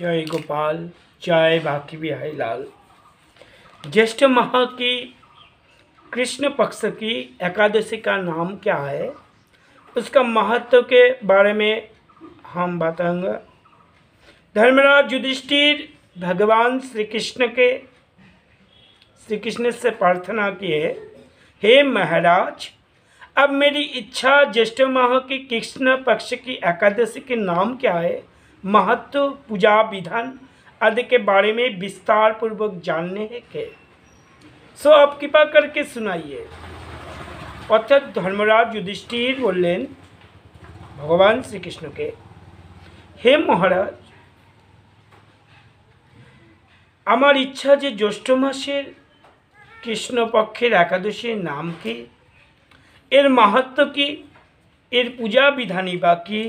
जय गोपाल, जय बाकी बिहारी लाल। ज्येष्ठ माह की कृष्ण पक्ष की एकादशी का नाम क्या है, उसका महत्व के बारे में हम बताएंगे। धर्मराज युधिष्ठिर भगवान श्री कृष्ण से प्रार्थना किए, हे महाराज, अब मेरी इच्छा ज्येष्ठ माह की कृष्ण पक्ष की एकादशी के नाम क्या है, महत्व, पूजा विधान आदि के बारे में विस्तार पूर्वक जानने के। सो आप कृपा करके सुनाइए। अर्थात धर्मराज युधिष्ठिर बोलें भगवान श्री कृष्ण के, हे महाराज, আমার ইচ্ছা যে জ্যৈষ্ঠ মাসের কৃষ্ণপক্ষের একাদশীর নাম কি, এর মাহাত্ম্য কি, এর পূজা বিধানই বা কি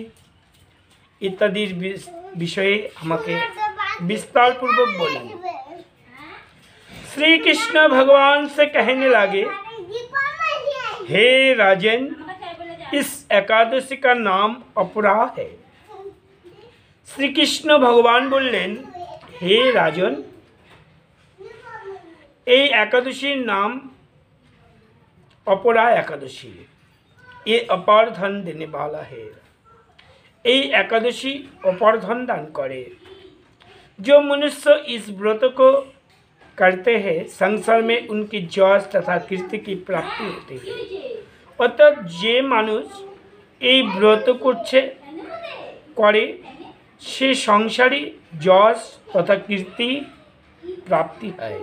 ইত্যাদির বিষয়ে আমাকে विस्तार पूर्वक बोलें। श्री कृष्ण भगवान से कहने लगे, हे राजन, इस एकादशी का नाम अपराह है। श्री कृष्ण भगवान बोलें, हे राजन, এই একাদশীর নাম अपरा एकादशी, ये अपार धन देने वाला है। ये एकादशी अपार धन दान करे। जो मनुष्य इस व्रत को करते हैं, संसार में उनकी यश तथा कीर्ति की प्राप्ति होती है। अर्थात जे मानुष এই व्रत करे से संसारी यश तथा कीर्ति प्राप्ति है।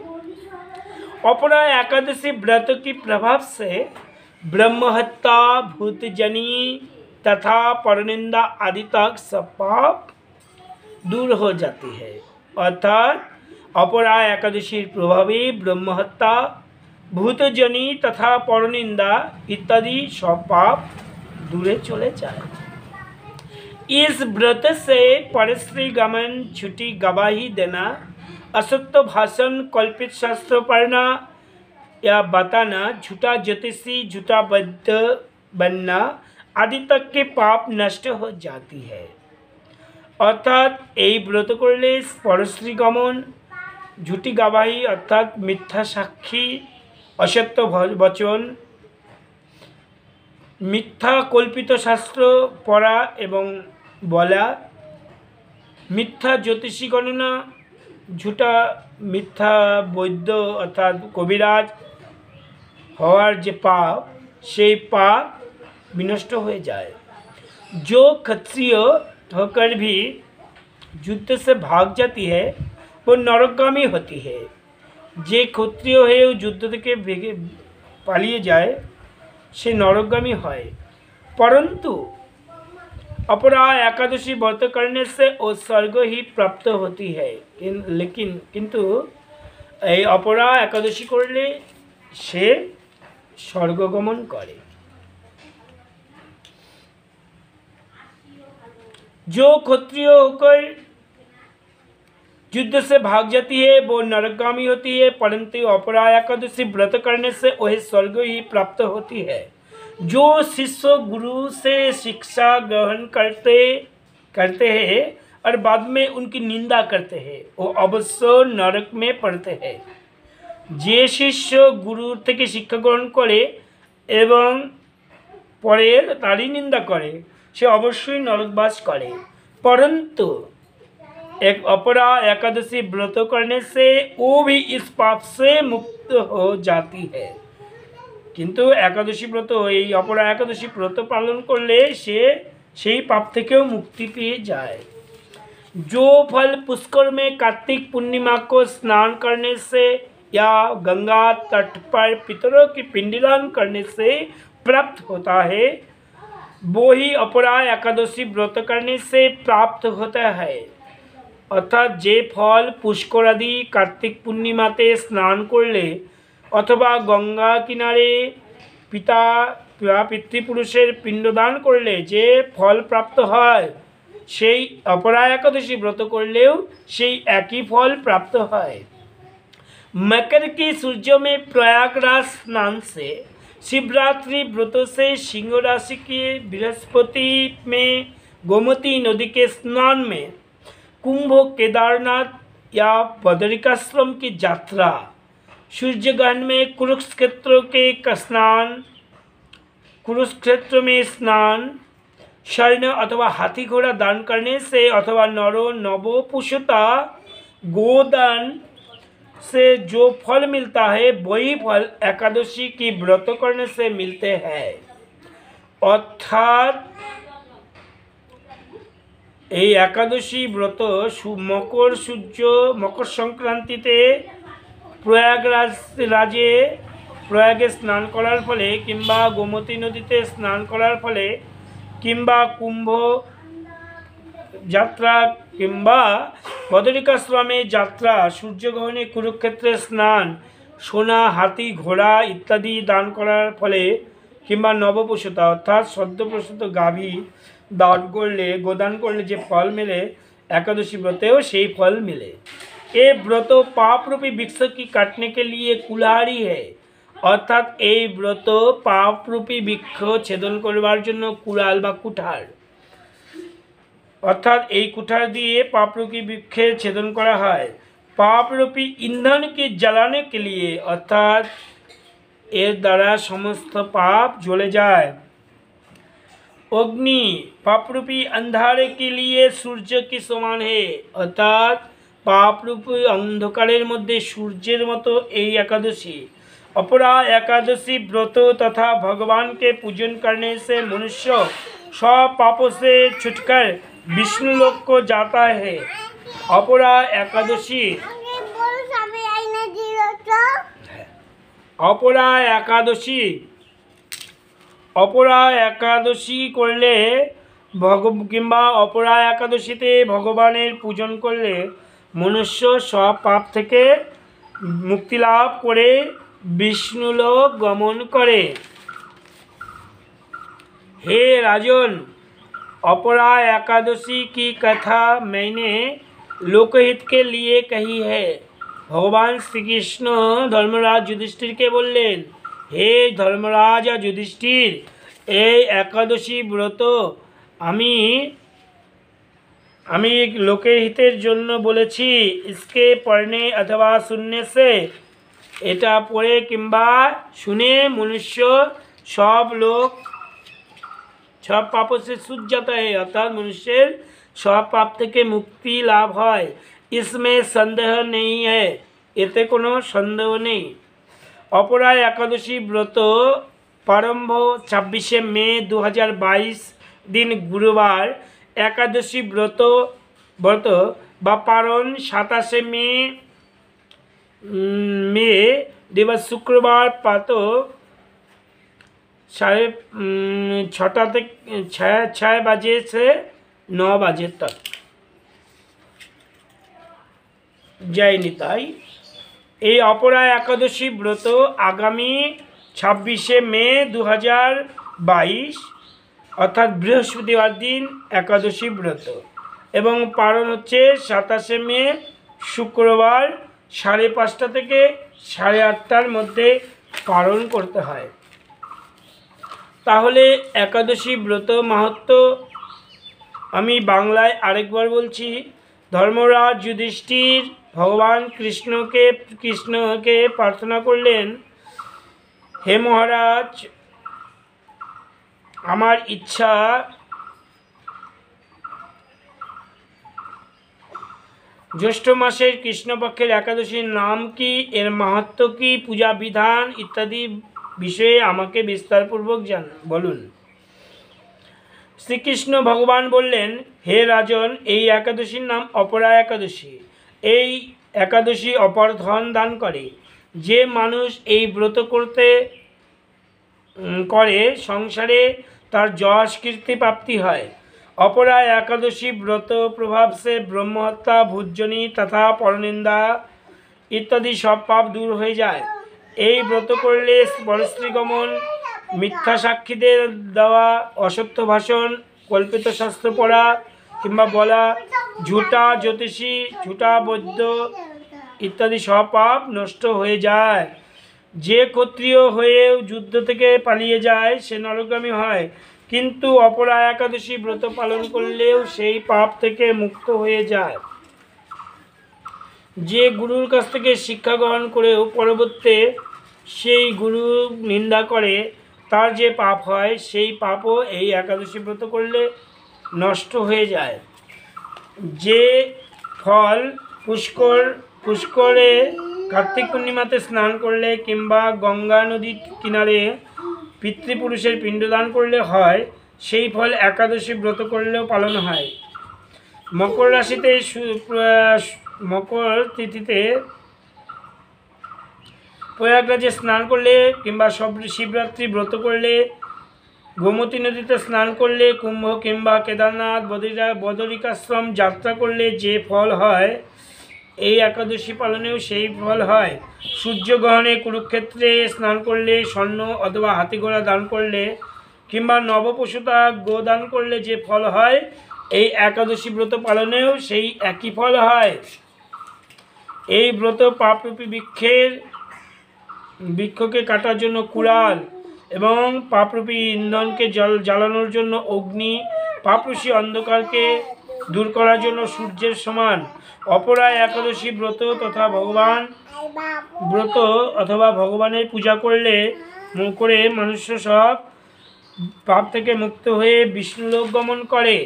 अपरा एकादशी व्रत की प्रभाव से ब्रह्महत्या, भूतजनी तथा परनिंदा आदि तक सब पाप दूर हो जाती है। अर्थात अपरा एकादशी प्रभावी ब्रह्महत्या, भूतजनी तथा परनिंदा इत्यादि सब पाप दूरे चले जाए। इस व्रत से परश्री गमन, झूठी गवाही देना, असत्य भाषण, कल्पित शास्त्र पढ़ना या बताना, झूठा ज्योतिषी, झूठा वैद्य बनना आदि तक के पाप नष्ट हो जाती है। अर्थात এই ব্রত করলে পরশ্রী গমন, झूठी गवाही अर्थात मिथ्या साक्षी, असत्य वचन, मिथ्या कल्पित शास्त्र पढ़ा एवं बोला, मिथ्या ज्योतिषी गणना, झूठा मिथ्या वैद्य अर्थात कविराज हवार जे पाप, से पाप विनष्ट हो जाए। जो क्षत्रिय होकर भी युद्ध से भाग जाती है वो नरकगामी होती है। जे क्षत्रिय है युद्ध থেকে पालिए जाए से नरकगामी है। परंतु अपरा एकादशी व्रत करने से वो स्वर्ग ही प्राप्त होती है। लेकिन किंतु अपरा एकादशी करले से स्वर्गगमन करे। जो क्षत्रिय होकर युद्ध से भाग जाती है वो नरकगामी होती है, परंतु अपरा एकादशी व्रत करने से वह स्वर्ग ही प्राप्त होती है। जो शिष्य गुरु से शिक्षा ग्रहण करते हैं और बाद में उनकी निंदा करते हैं, वो अवश्य नरक में पड़ते हैं। जे शिष्य गुरु থেকে शिक्षा ग्रहण करे एवं परे तारी निंदा करे से अवश्य नरकवास करे। परंतु एक अपरा एकादशी व्रत करने से वो भी इस पाप से मुक्त हो जाती है। किंतु एकादशी व्रत এই अपरा एकादशी व्रत पालन करले से पाप থেকেও मुक्ति পেয়ে जाए। जो फल पुष्कर में कार्तिक पूर्णिमा को स्नान करने से या गंगा तट पर पितरों की पिंडदान करने से प्राप्त होता है, वो ही अपरा एकादशी व्रत करने से प्राप्त होता है। अर्थात जे फल पुष्कर आदि कार्तिक पूर्णिमाते स्नान करले अथवा गंगा किनारे पिता पितृपुरुषेर पिंडदान करले जे फल प्राप्त है, সেই अपरा एकादशी व्रत करलेও সেই একই फल प्राप्त है। मकर की सूर्य में प्रयागराज स्नान से, शिवरात्रि व्रत से सिंह राशि के बृहस्पति में गोमती नदी के स्नान में, कुंभ, केदारनाथ या बदरिकाश्रम की यात्रा, सूर्य ग्रहण में कुरुक्षेत्र में स्नान, स्वर्ण अथवा हाथी घोड़ा दान करने से अथवा नवोपुषता गोदान से जो फल मिलता है वही फल एकादशी की व्रत करने से मिलते हैं। अर्थात এই একাদশী ব্রত মকর সংক্রান্তিতে প্রয়াগে স্নান করার ফলে কিংবা গোমতী নদীতে স্নান করার ফলে কিংবা কুম্ভ যাত্রা কিংবা বদরিকাশ্রমে যাত্রা, সূর্যগ্রহণে কুরুক্ষেত্রে স্নান, সোনা, হাতি, ঘোড়া ইত্যাদি দান করার ফলে কিংবা নবপ্রসূতা অর্থাৎ সদ্যপ্রসূত গাভী गोदान करले जो फल मिले एकादशी व्रतेও সেই फल मिले। ये व्रत पाप रूपी वृक्ष की काटने के लिए कुल्हाड़ी है, अर्थात ये व्रत पाप रूपी वृक्ष छेदन करवार जन्य कुड़ाल बा कुठार, अर्थात ये कुठार दिए पाप रूपी वृक्षे छेदन करा है। पाप रूपी ईंधन के जलाने के लिए, अर्थात एर द्वारा समस्त पाप जले जाए। अग्नि पाप रूपी अंधारे के लिए सूर्य के समान है, अर्थात पाप रूपी अंधकारेर मध्य सूर्येर मतो এই एकादशी। अपरा एकादशी व्रत तथा भगवान के पूजन करने से मनुष्य सब पापों से छुटकर विष्णु लोक को जाता है। अपरा एकादशी अपरा एकादशी करले किंबा अपरा एकादशीते भगवानेर पूजन करले मनुष्य सब पाप थेके मुक्ति लाभ करे विष्णुलोक गमन करे। हे राजन, अपरा एकादशी की कथा मैंने लोकहित के लिए कही है। भगवान श्री कृष्ण धर्मराज युधिष्ठिर के बोलें, हे धर्मराज युधिष्ठिर, এই एकादशी व्रत আমি লোকের হিতের জন্য বলেছি। इसके पढ़ने अथवा सुनने से, এটা পড়ে কিংবা শুনে मनुष्य सब लोग सब पापों से छूट जाता है, अर्थात मनुष्य सब पाप থেকে मुक्ति लाभ है। इसमें संदेह नहीं है, এতে কোনো সন্দেহ নেই। अपरा एकादशी व्रत प्रारंभ 26 मई 2022 दिन गुरुवार, एकादशी व्रत बा पारण 27 मई दिवस शुक्रवार प्रातः 6:30 बजे से 9 बजे तक। जय निताई। এই अपरा एकादशी व्रत आगामी 26 मई 2022 अर्थात बृहस्पतिवार दिन एकादशी व्रत एवं पारण होच्छे 27 मई शुक्रवार 5:30 থেকে 8:30 मध्य पारण करते हैं। ताहले एकादशी व्रत महत्व आमी बांगलाय आरेकबार बोलছি। धर्मराज युधिष्ठिर भगवान कृष्ण के प्रार्थना करलें, हे महाराज, आमार इच्छा ज्येष्ठ मासेर कृष्णपक्षेर एकादशीर नाम की, एर महत्व की, पूजा विधान इत्यादि विषये आमाके विस्तारपूर्वक बोलुन। श्रीकृष्ण भगवान बोलें, हे राजन, এই एकादशीर नाम अपरा एकादशी। এই एकादशी अपार धन दान करे। जे मानुष এই व्रत करते करे संसारे तार যশ कीर्ति प्राप्ति है। अपरा एकादशी व्रत प्रभाव से ब्रह्महत्या, भूजनी तथा परनिंदा इत्यादि सब पाप दूर हो जाए। এই व्रत करले परस्त्री गमन, मिथ्या साक्षीदेर देवा असत्य भाषण, कल्पित शास्त्र पढ़ा किंबा बोला, झूठा ज्योतिषी, झूठा वैद्य इत्यादि सब पाप नष्ट हो जाए। जे क्षत्रिय हुए युद्ध থেকে পালিয়ে যায় সে নরকগামী হয়, কিন্তু अपरा एकादशी व्रत पालन करलेও সেই पाप থেকে मुक्त हो जाए। যে গুরুর কাছ থেকে শিক্ষা গ্রহণ করেও পরবর্তীতে সেই গুরু নিন্দা করে, তার যে পাপ হয় সেই পাপও এই একাদশী ব্রত করলে নষ্ট হয়ে যায়। যে ফল পুষ্করে কার্তিক পূর্ণিমাতে স্নান করলে কিংবা গঙ্গা নদীর কিনারে পিতৃপুরুষের পিণ্ডদান করলে হয়, সেই ফল একাদশী ব্রত করলেও পালন হয়। মকর রাশিতে মকর তিথিতে প্রয়াগরাজে স্নান করলে কিংবা শিবরাত্রি ব্রত করলে, গোমতী নদীতে স্নান করলে, কুম্ভ কিংবা কেদারনাথ বদরিকাশ্রম যাত্রা করলে যে ফল হয়, এই একাদশী পালনেও সেই ফল হয়। সূর্যগ্রহণে কুরুক্ষেত্রে স্নান করলে, স্বর্ণ অথবা হাতিঘোড়া দান করলে কিংবা নবপশুতা গোদান করলে যে ফল হয়, এই একাদশী ব্রত পালনেও সেই একই ফল হয়। এই ব্রত পাপরূপী বৃক্ষকে কাটার জন্য কুড়াল এবং পাপরূপী ইন্ধনকে জ্বালানোর জন্য অগ্নি, পাপরূপী অন্ধকারকে দূর করার জন্য সূর্যের সমান। অপরা একাদশী ব্রত অথবা ভগবানের পূজা করে মনুষ্য সব পাপ থেকে মুক্ত হয়ে বিষ্ণুলোক গমন করে।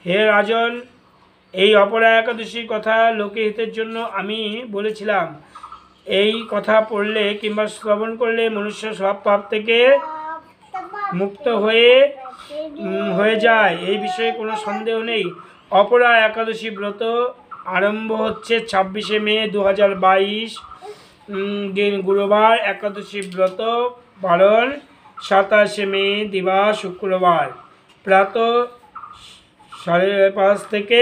হে রাজন, এই অপরা একাদশীর কথা লোকহিতের জন্য আমি বলেছিলাম। এই কথা পড়লে কিংবা শ্রবণ করলে মনুষ্য সব পাপ থেকে মুক্ত হয়ে যায়, এই বিষয়ে কোনো সন্দেহ নেই। অপরা একাদশী ব্রত আরম্ভ হচ্ছে 26শে মে 2022 দিন গুরুবার। একাদশী ব্রত পালন 27শে মে দিবা শুক্রবার প্রাত 5:30 থেকে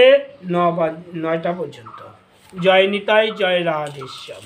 9টা পর্যন্ত। জয় নিতাই, জয় রাধেশ্যাম।